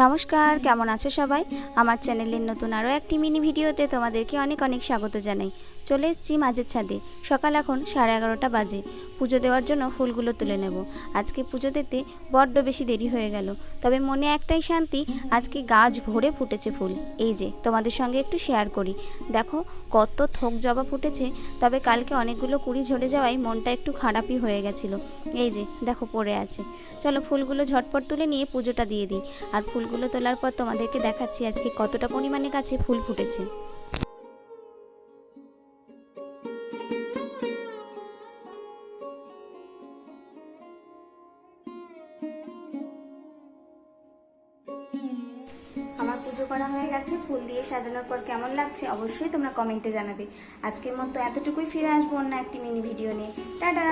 নমস্কার, কেমন আছো সবাই? আমার চ্যানেলের নতুন আরও একটি মিনি ভিডিওতে তোমাদেরকে অনেক অনেক স্বাগত জানাই। চলে এসেছি মাঝের ছাদে। সকাল এখন 11:30 বাজে। পুজো দেওয়ার জন্য ফুলগুলো তুলে নেব। আজকে পুজো দিতে বড্ড বেশি দেরি হয়ে গেল, তবে মনে একটাই শান্তি, আজকে গাছ ভরে ফুটেছে ফুল। এই যে তোমাদের সঙ্গে একটু শেয়ার করি, দেখো কত থোক জবা ফুটেছে। তবে কালকে অনেকগুলো কুড়ি ঝরে যাওয়ায় মনটা একটু খারাপই হয়ে গেছিলো। এই যে দেখো পড়ে আছে। চলো ফুলগুলো ঝটপট তুলে নিয়ে পুজোটা দিয়ে দিই। আর ফুলগুলো তোলার পর তোমাদেরকে দেখাচ্ছি আজকে কতটা পরিমাণে গাছে ফুল ফুটেছে। আমার পুজো করা হয়ে গেছে। ফুল দিয়ে সাজানোর পর কেমন লাগছে অবশ্যই তোমরা কমেন্টে জানাবে। আজকের মতো এতটুকুই, ফিরে আসবো অন্য একটি মিনি ভিডিও নিয়ে। টাটা।